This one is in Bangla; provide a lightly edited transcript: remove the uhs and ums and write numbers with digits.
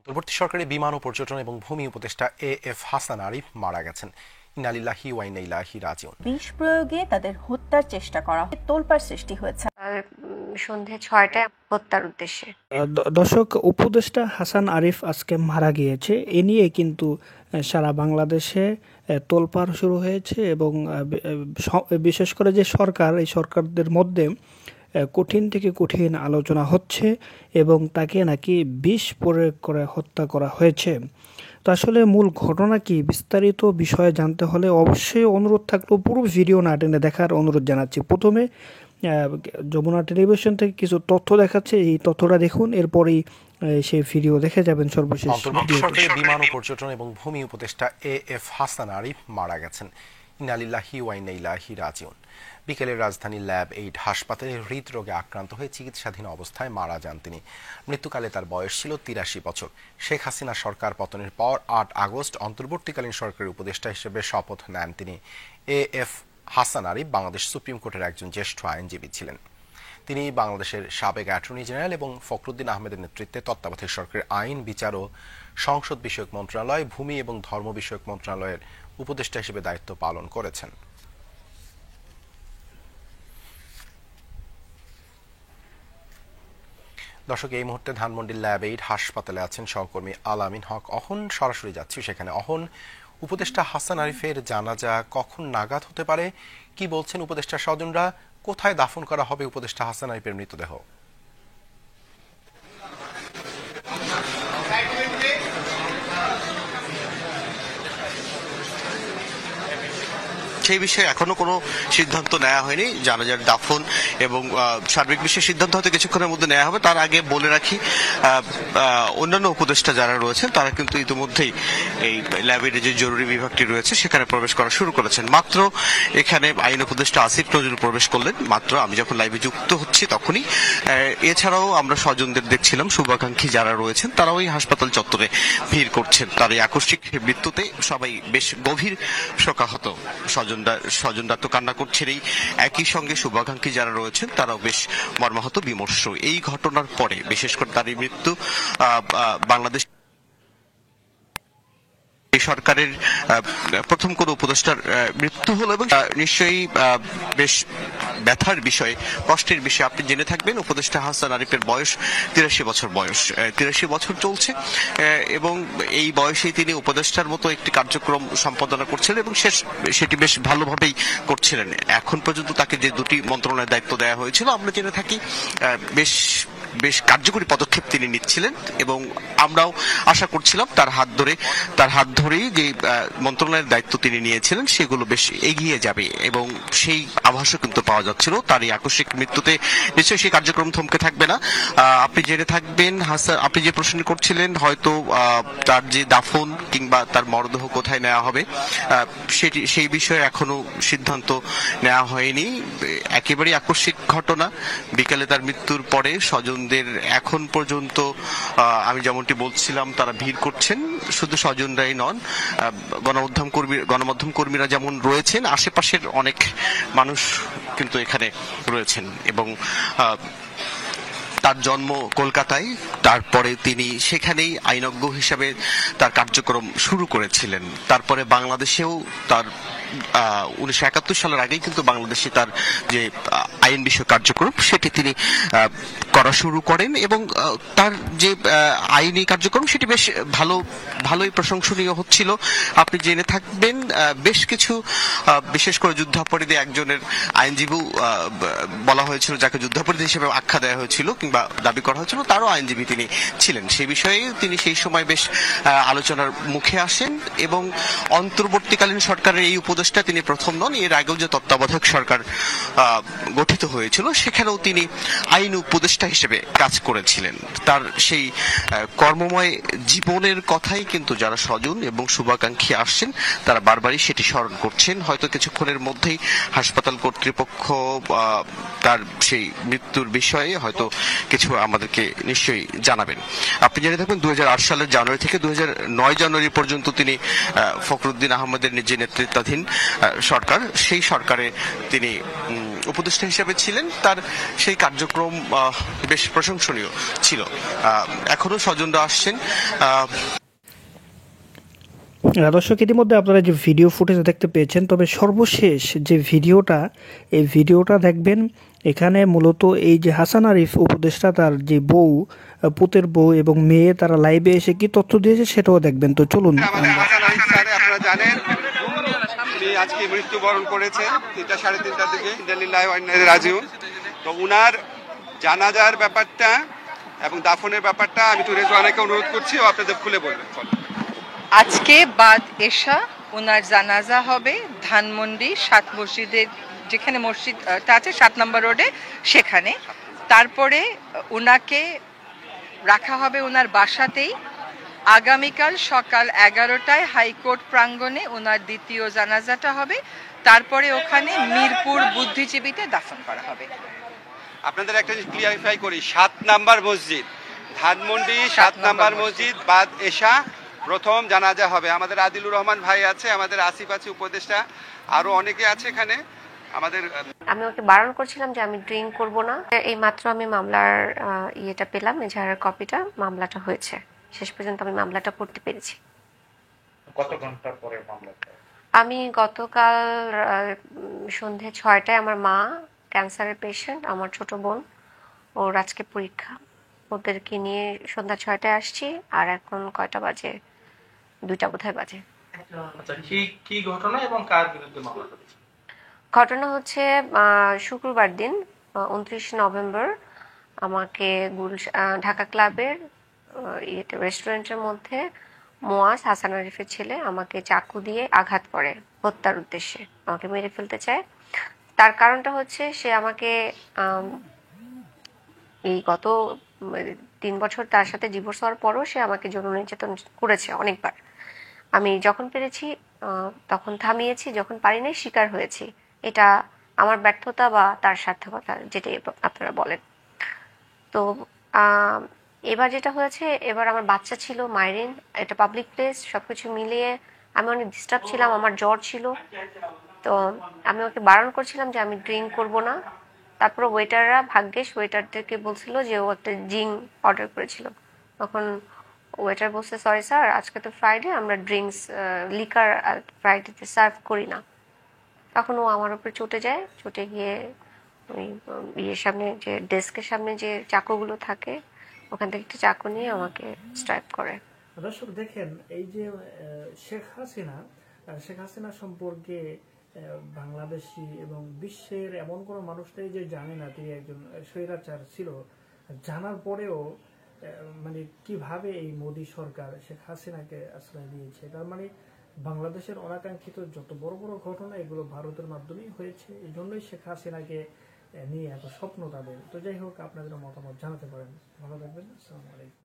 অন্তর্বর্তী সরকারের বিমান ও পর্যটন এবং ভূমি উপদেষ্টা এ.এফ হাসান আরিফ মারা গেছেন। ইন্না লিল্লাহি ওয়া ইন্না ইলাইহি রাজিউন। বিষ প্রয়োগে তাদের হত্যার চেষ্টা করা হয়, তোলপাড় সৃষ্টি হয়েছে সন্ধে ৬টায় হত্যার উদ্দেশ্যে। দর্শক, উপদেষ্টা হাসান আরিফ আজকে মারা গিয়েছে। এ নিয়ে কিন্তু সারা বাংলাদেশে তোলপাড় শুরু হয়েছে এবং বিশেষ করে যে সরকার, এই সরকারদের মধ্যে কঠিন থেকে কঠিন আলোচনা হচ্ছে এবং তাকে নাকি বিষ প্রয়োগ করে হত্যা করা হয়েছে। তো আসলে মূল ঘটনা কি, বিস্তারিত বিষয়ে জানতে হলে অবশ্যই অনুরোধ থাকলেও পুরো ভিডিও না টেনে দেখার অনুরোধ জানাচ্ছি। প্রথমে যমুনা টেলিভিশন থেকে কিছু তথ্য দেখাচ্ছে, এই তথ্যটা দেখুন, এরপরেই সেই ভিডিও দেখে যাবেন। সর্বশেষ অন্তর্বর্তী সরকারের বিমান ও পর্যটন এবং ভূমি উপদেষ্টা এ.এফ হাসান আরিফ মারা গেছেন। ইন্না লিল্লাহি ওয়া ইন্না ইলাইহি রাজিউন। বিকেলে রাজধানীর ল্যাব 8 হাসপাতালে হৃদরোগে আক্রান্ত হয়ে চিকিৎসাধীন অবস্থায় মারা যান তিনি। মৃত্যুকালে তার বয়স ছিল 83 বছর। শেখ হাসিনা সরকার পতনের পর 8 আগস্ট অন্তর্বর্তীকালীন সরকারের উপদেষ্টা হিসেবে শপথ নেন তিনি। এ.এফ হাসান আরিফ বাংলাদেশ সুপ্রিম কোর্টের একজন জ্যেষ্ঠ আইনজীবী ছিলেন। তিনি বাংলাদেশের সাবেক অ্যাটর্নি জেনারেল এবং ফখরুদ্দিন আহমেদের নেতৃত্বে তত্ত্বাবধায়ক সরকারের আইন, বিচার ও সংসদ বিষয়ক মন্ত্রণালয়, ভূমি এবং ধর্ম বিষয়ক মন্ত্রণালয়ের উপদেষ্টা হিসেবে দায়িত্ব পালন করেছেন। দর্শক, এই মুহূর্তে ধানমন্ডির ল্যাব 8 হাসপাতালে আছেন সহকর্মী আলামিন হক অহন। সরাসরি যাচ্ছি সেখানে। অহন, উপদেষ্টা হাসান আরিফের জানাজা কখন নাগাদ হতে পারে? কি বলছেন উপদেষ্টার স্বজনরা? কোথায় দাফন করা হবে উপদেষ্টা হাসান আরিফের মৃতদেহ? সেই বিষয়ে এখনো কোনো সিদ্ধান্ত নেওয়া হয়নি। জানাজার দাফন এবং সার্বিক বিষয়ে সিদ্ধান্ত হয়তো কিছুক্ষণের মধ্যে নেওয়া হবে। তার আগে বলে রাখি, অন্যান্য উপদেষ্টা যারা রয়েছেন তারা কিন্তু ইতিমধ্যেই এই ল্যাবের যে জরুরি বিভাগটি রয়েছে সেখানে প্রবেশ করা শুরু করেছেন। মাত্র এখানে আইন উপদেষ্টা আসিফ নজরুল প্রবেশ করলেন মাত্র আমি যখন লাইভে যুক্ত হচ্ছি তখনই। এছাড়াও আমরা স্বজনদের দেখছিলাম, শুভাকাঙ্ক্ষী যারা রয়েছেন তারাও এই হাসপাতাল চত্বরে ভিড় করছেন। তার এই আকস্মিক মৃত্যুতে সবাই বেশ গভীর শোকাহত। স্বজনরা তো কান্না করছেন, এই একই সঙ্গে শুভাকাঙ্ক্ষী যারা রয়েছেন তারাও বেশ মর্মাহত, বিমর্ষ। এই ঘটনার পরে বিশেষ করে তার এই মৃত্যু বাংলাদেশ এই সরকারের প্রথম কোন উপদেষ্টার মৃত্যু হলো এবং নিশ্চয়ই বেশ ব্যথার বিষয়, কষ্টের বিষয়। আপনি জেনে থাকবেন উপদেষ্টা হাসান আরিফের বয়স 83 বছর। 83 বছর চলছে এবং এই বয়সেই তিনি উপদেষ্টার মতো একটি কার্যক্রম সম্পাদনা করছিলেন এবং সেটি বেশ ভালোভাবেই করছিলেন। এখন পর্যন্ত তাকে যে দুটি মন্ত্রণালয়ের দায়িত্ব দেওয়া হয়েছিল আমরা জেনে থাকি বেশ কার্যকরী পদক্ষেপ তিনি নিচ্ছিলেন এবং আমরাও আশা করছিলাম তার হাত ধরেই যে মন্ত্রণালয়ের দায়িত্ব তিনি নিয়েছিলেন সেগুলো বেশ এগিয়ে যাবে এবং সেই আভাসও কিন্তু পাওয়া যাচ্ছিল। তার এই আকস্মিক মৃত্যুতে নিশ্চয়ই সেই কার্যক্রম থমকে থাকবে না। আপনি জেনে থাকবেন, আপনি যে প্রশ্ন করছিলেন হয়তো তার যে দাফন কিংবা তার মরদেহ কোথায় নেওয়া হবে সেই বিষয়ে এখনো সিদ্ধান্ত নেওয়া হয়নি। একেবারেই আকস্মিক ঘটনা। বিকালে তার মৃত্যুর পরে স্বজনদের এখন পর্যন্ত আমি যেমনটি বলছিলাম তারা ভিড় করছেন। শুধু স্বজনরাই নন, গণমাধ্যম কর্মীরা যেমন রয়েছেন, আশেপাশের অনেক মানুষ কিন্তু এখানে রয়েছেন এবং তার জন্ম কলকাতায়, তারপরে তিনি সেখানেই আইনজ্ঞ হিসাবে তার কার্যক্রম শুরু করেছিলেন। তারপরে বাংলাদেশেও তার 1971 সালের আগেই কিন্তু বাংলাদেশে তার যে আইন বিষয়ক কার্যক্রম সেটি তিনি করা শুরু করেন এবং তার যে আইনি কার্যক্রম সেটি বেশ ভালোই প্রশংসনীয় হচ্ছিল। আপনি জেনে থাকবেন বেশ কিছু বিশেষ করে যুদ্ধাপরাধী একজনের আইনজীবী বলা হয়েছিল, যাকে যুদ্ধাপরাধী হিসেবে আখ্যা দেওয়া হয়েছিল কিংবা দাবি করা হয়েছিল, তারও আইনজীবী তিনি ছিলেন। সেই বিষয়ে তিনি সেই সময় বেশ আলোচনার মুখে আসেন এবং অন্তর্বর্তীকালীন সরকারের এই উপদেষ্টা তিনি প্রথম নন। এর আগেও যে তত্ত্বাবধায়ক সরকার গঠিত হয়েছিল সেখানেও তিনি আইন উপদেষ্টা হিসেবে কাজ করেছিলেন। তার সেই কর্মময় জীবনের কথাই কিন্তু যারা স্বজন এবং শুভাকাঙ্ক্ষী আসছেন তারা বারবারই সেটি স্মরণ করছেন। হয়তো কিছুক্ষণের মধ্যেই হাসপাতাল কর্তৃপক্ষ তার সেই মৃত্যুর বিষয়ে হয়তো কিছু আমাদেরকে নিশ্চয়ই জানাবেন। আপনি জেনে থাকবেন 2008 সালের জানুয়ারি থেকে 2009 জানুয়ারি পর্যন্ত তিনি ফখরুদ্দিন আহমেদের যে নেতৃত্বাধীন সরকার, সেই সরকারে তিনি উপদেষ্টা হিসেবে ছিলেন, তার সেই কার্যক্রম বেশ প্রশংসনীয় ছিল। এখনো স্বজনরা আসছেন। দর্শক, ইতিমধ্যে আপনারা যে ভিডিও ফুটেজ দেখতে পেয়েছেন, তবে সর্বশেষ যে ভিডিওটা, এই ভিডিওটা দেখবেন। এখানে মূলত এই যে হাসান আরিফ উপদেষ্টা, তার যে বউ, পুতের বউ এবং মেয়ে, তারা লাইভে এসে কি তথ্য দিয়েছে সেটাও দেখবেন। তো চলুন। হাসান আরিফ স্যার, আপনারা জানেন উনি আজকে মৃত্যুবরণ করেছেন 3:30টার দিকে। ইন্নালিল্লাহি ওয়া ইন্না ইলাইহি রাজিউন। তো উনার জানাজার ব্যাপারটা এবং দাফনের ব্যাপারটা আমি একটু রেজওয়ানাকে অনুরোধ করছি, ও আপনাদের খুলে বলবেন। আজকে বাদ এশা ওনার জানাজা হবে ধানমন্ডি 7 মসজিদের, যেখানে মসজিদটা আছে 7 নম্বর রোডে, সেখানে। তারপরে ওনাকে রাখা হবে ওনার বাসাতেই। আগামীকাল সকাল 11টায় হাইকোর্ট প্রাঙ্গণে ওনার দ্বিতীয় জানাজাটা হবে। তারপরে ওখানে মিরপুর বুদ্ধিজীবীতে দাফন করা হবে। আপনাদের একটা জিনিস ক্লিয়ারিফাই করি, 7 নাম্বার মসজিদ ধানমন্ডি 7 নাম্বার মসজিদ বাদ এশা প্রথম জানাজা হবে। আমাদের আদিলুর রহমান ভাই আছে, আমাদের আসিফ আছে উপদেষ্টা, আরো অনেকে আছে এখানে। আমি ওকে বারণ করছিলাম যে আমি ড্রিঙ্ক করব না। এই মাত্র আমি মামলার ইয়েটা পেলাম, এজাহারের কপিটা। মামলাটা হয়েছে, শেষ পর্যন্ত আমি মামলাটা পড়তে পেরেছি। কত ঘন্টা পরে মামলাটা? আমি গতকাল সন্ধে 6টায়, আমার মা ক্যান্সারের পেশেন্ট, আমার ছোট বোন, ওর আজকে পরীক্ষা, ওদেরকে নিয়ে সন্ধ্যা 6টায় আসছি। আর এখন কয়টা বাজে? 2টা বোধহয় বাজে। আচ্ছা, কি ঘটনা এবং কার বিরুদ্ধে মামলা করেছে? ঘটনা হচ্ছে শুক্রবার দিন 29 নভেম্বর আমাকে ঢাকা ক্লাবের রেস্টুরেন্টের মধ্যে মোয়াজ, হাসান আরিফের ছেলে, আমাকে চাকু দিয়ে আঘাত করে হত্যার উদ্দেশ্যে। আমাকে মেরে ফেলতে চায়। তার কারণটা হচ্ছে, সে আমাকে এই গত 3 বছর তার সাথে ডিভোর্স হওয়ার পরও সে আমাকে যৌন নির্যাতন করেছে অনেকবার। আমি যখন পেরেছি তখন থামিয়েছি, যখন পারি নাই শিকার হয়েছি। এটা আমার ব্যর্থতা বা তার সার্থকতা, যেটাই আপনারা বলেন। তো এবার যেটা হয়েছে, এবার আমার বাচ্চা ছিল, মাইরিন, এটা পাবলিক প্লেস, সবকিছু মিলিয়ে আমি অনেক ডিস্টার্ব ছিলাম, আমার জ্বর ছিল। তো আমি ওকে বারণ করছিলাম যে আমি ড্রিঙ্ক করব না। তারপরে ওয়েটাররা, ভাগ্যেশ ওয়েটারদেরকে বলছিল যে ও একটা জিন অর্ডার করেছিল। তখন ওয়েটার বলছে, সরি স্যার, আজকে তো ফ্রাইডে, আমরা ড্রিঙ্কস লিকার ফ্রাইডেতে সার্ভ করি না। তখন ও আমার উপরে চটে যায়। চটে গিয়ে ওই ইয়ের সামনে, যে ডেস্কের সামনে যে চাকুগুলো থাকে, ওখান থেকে একটা চাকু নিয়ে আমাকে স্ট্রাইপ করে। দর্শক দেখেন, এই যে শেখ হাসিনা সম্পর্কে বাংলাদেশি এবং বিশ্বের এমন কোনো মানুষ নেই যে জানে না তিনি একজন স্বৈরাচার ছিল। জানার পরেও মানে কিভাবে এই মোদী সরকার শেখ হাসিনাকে আশ্রয় দিয়েছে। তার মানে বাংলাদেশের অনাকাঙ্ক্ষিত যত বড় বড় ঘটনা, এগুলো ভারতের মাধ্যমেই হয়েছে। এই জন্যই শেখ হাসিনাকে নিয়ে এত স্বপ্ন তাদের। তো যাই হোক, আপনাদের মতামত জানাতে পারেন। ভালো থাকবেন। আসসালামু আলাইকুম।